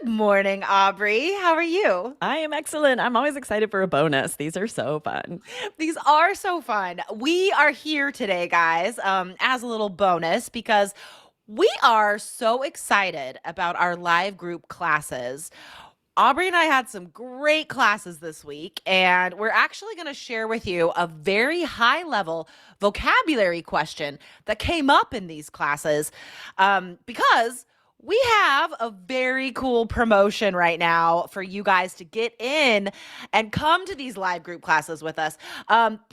Good morning, Aubrey. How are you? I am excellent. I'm always excited for a bonus. These are so fun. These are so fun. We are here today, guys, as a little bonus because we are so excited about our live group classes. Aubrey and I had some great classes this week, and we're actually going to share with you a very high level vocabulary question that came up in these classes because we have a very cool promotion right now for you guys to get in and come to these live group classes with us.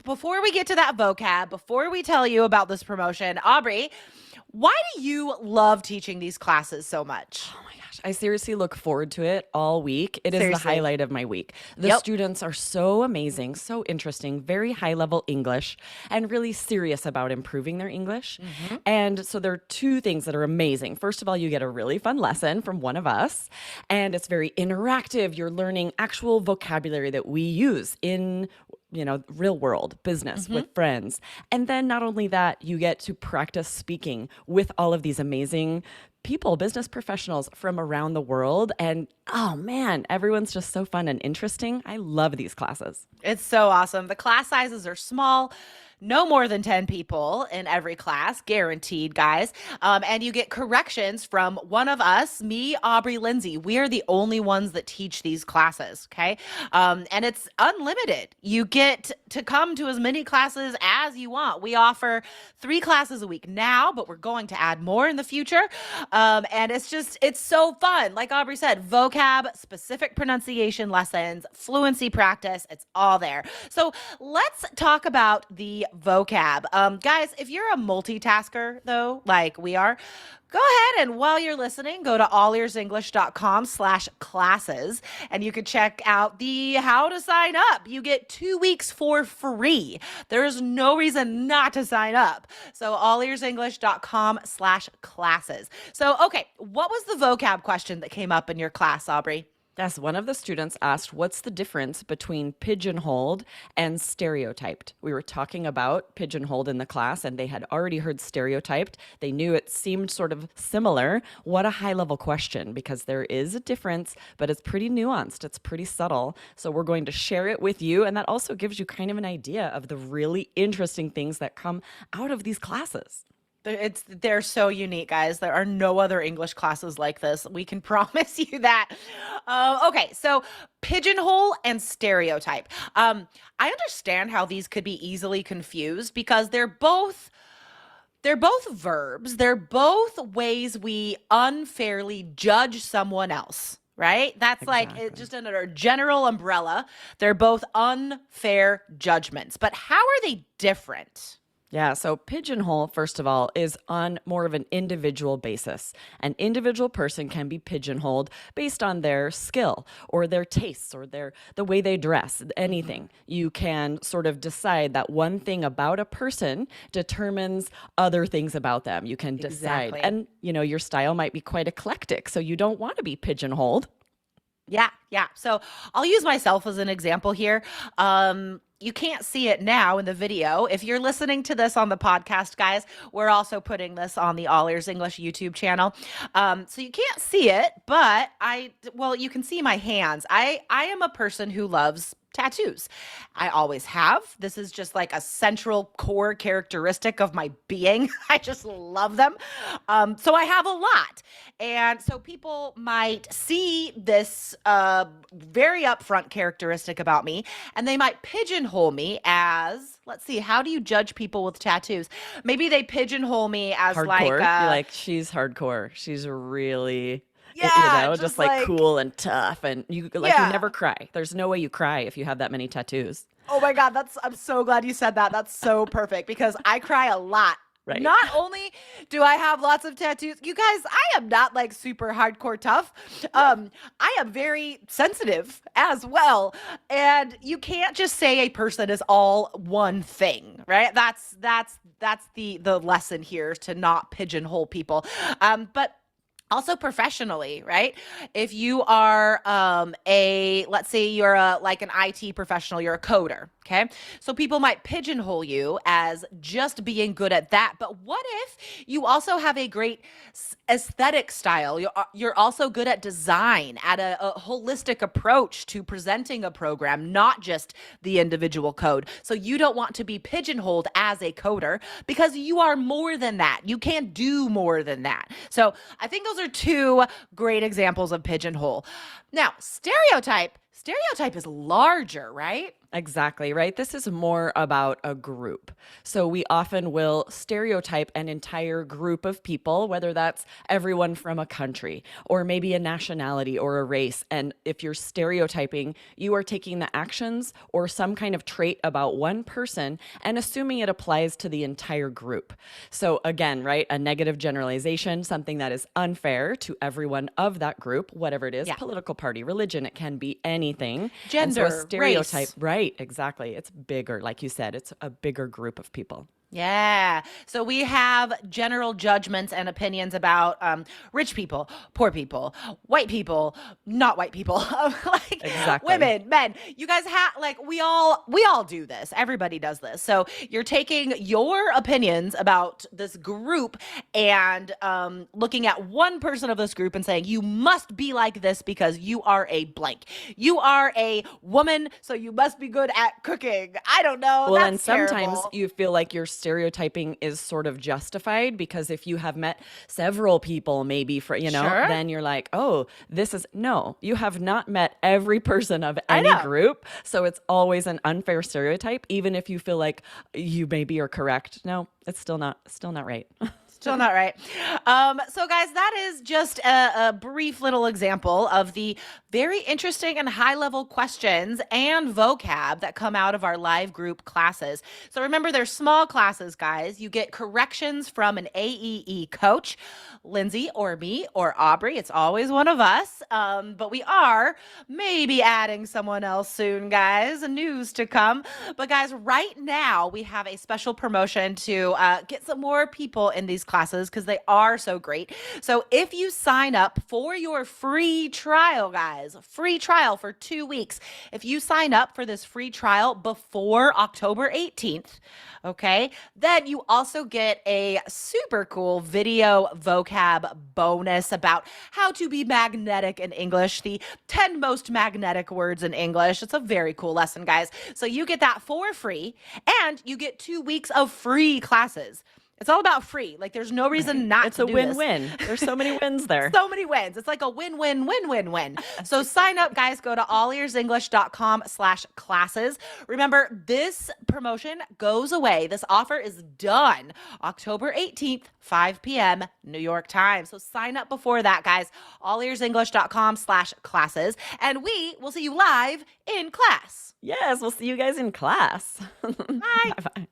Before we get to that vocab, before we tell you about this promotion, Aubrey, why do you love teaching these classes so much? Oh my gosh, I seriously look forward to it all week. It is the Seriously. highlight of my week. The Yep. students are so amazing, so interesting, very high level English, and really serious about improving their English. And so there are two things that are amazing. First of all, you get a really fun lesson from one of us, and it's very interactive. You're learning actual vocabulary that we use in real world business with friends. And then not only that, you get to practice speaking with all of these amazing people, business professionals from around the world. And oh man, everyone's just so fun and interesting. I love these classes. It's so awesome. The class sizes are small. No more than 10 people in every class, guaranteed, guys. And you get corrections from one of us, me, Aubrey, Lindsay. We are the only ones that teach these classes, okay? And it's unlimited. You get to come to as many classes as you want. We offer 3 classes a week now, but we're going to add more in the future. And it's so fun. Like Aubrey said, vocab, specific pronunciation lessons, fluency practice, it's all there. So let's talk about the vocab. Guys, if you're a multitasker though, like we are, go ahead and while you're listening, go to allearsenglish.com/classes and you can check out the how to sign up. You get 2 weeks for free. There's no reason not to sign up. So allearsenglish.com/classes. So, okay, what was the vocab question that came up in your class, Aubrey? Yes, one of the students asked, what's the difference between pigeonholed and stereotyped? We were talking about pigeonholed in the class, and they had already heard stereotyped. They knew it seemed sort of similar. What a high-level question, because there is a difference, but it's pretty nuanced. It's pretty subtle. So we're going to share it with you, and that also gives you kind of an idea of the really interesting things that come out of these classes. They're so unique, guys. There are no other English classes like this. We can promise you that. Okay, so pigeonhole and stereotype. I understand how these could be easily confused because they're both verbs. They're both ways we unfairly judge someone else. Right? That's like it just under a general umbrella. They're both unfair judgments. But how are they different? Yeah, so pigeonhole, first of all, is on more of an individual basis. An individual person can be pigeonholed based on their skill or their tastes or the way they dress, anything. You can sort of decide that one thing about a person determines other things about them. You can decide. Exactly. And, your style might be quite eclectic, so you don't want to be pigeonholed. Yeah. So I'll use myself as an example here. You can't see it now in the video. If you're listening to this on the podcast, guys, we're also putting this on the All Ears English YouTube channel. So you can't see it, but you can see my hands. I am a person who loves tattoos. I always have. This is just like a central core characteristic of my being. I just love them. So I have a lot. And so people might see this very upfront characteristic about me, and they might pigeonhole me as, let's see, how do you judge people with tattoos? Maybe they pigeonhole me as Hardcore. like, You're like, she's hardcore. She's really, yeah, just like cool and tough. And you never cry. There's no way you cry if you have that many tattoos. oh my God, I'm so glad you said that. That's so perfect because I cry a lot. Right. Not only do I have lots of tattoos, you guys, I am not like super hardcore tough. I am very sensitive as well. And you can't just say a person is all one thing, right? That's the lesson here, to not pigeonhole people. But also professionally, right? If you are let's say you're like an IT professional, you're a coder, Okay. So people might pigeonhole you as just being good at that. But what if you also have a great aesthetic style? You're also good at design, at a holistic approach to presenting a program, not just the individual code. So you don't want to be pigeonholed as a coder because you are more than that. You can't do more than that. So I think those are two great examples of pigeonhole. Now, stereotype is larger, right? Exactly, right? This is more about a group. So we often will stereotype an entire group of people, whether that's everyone from a country or maybe a nationality or a race. And if you're stereotyping, you are taking the actions or some kind of trait about one person and assuming it applies to the entire group. So again, right, a negative generalization, something that is unfair to everyone of that group, whatever it is, political party, religion, it can be anything. Gender, and so a stereotype, race. right? Exactly. It's bigger. Like you said, it's a bigger group of people. Yeah. So we have general judgments and opinions about rich people, poor people, white people, not white people, like Exactly. women, men. You guys have like we all do this. Everybody does this. So you're taking your opinions about this group and looking at one person of this group and saying you must be like this because you are a blank. You are a woman, so you must be good at cooking. I don't know. Well, That's and sometimes terrible. you feel like you're stereotyping is sort of justified because if you have met several people, maybe for, Sure. then you're like, oh, no, you have not met every person of any group. So it's always an unfair stereotype, even if you feel like you maybe are correct. No, it's still not right. Still not right. So guys, that is just a brief little example of the very interesting and high level questions and vocab that come out of our live group classes. So remember, they're small classes, guys. You get corrections from an AEE coach, Lindsay or me or Aubrey. It's always one of us. But we are maybe adding someone else soon, guys. News to come. But guys, right now we have a special promotion to get some more people in these classes because they are so great. So if you sign up for your free trial, guys, free trial for 2 weeks, if you sign up for this free trial before October 18th, okay, then you also get a super cool video vocab bonus about how to be magnetic in English, the 10 most magnetic words in English. It's a very cool lesson, guys. So you get that for free and you get 2 weeks of free classes. It's all about free. Like there's no reason not It's to a do this. win-win. There's so many wins there. So many wins. It's like a win-win-win-win-win. So sign up, guys. Go to allearsenglish.com/classes. Remember, this promotion goes away. This offer is done October 18th, 5 p.m. New York time. So sign up before that, guys. allearsenglish.com/classes. And we will see you live in class. Yes, we'll see you guys in class. Bye. Bye-bye.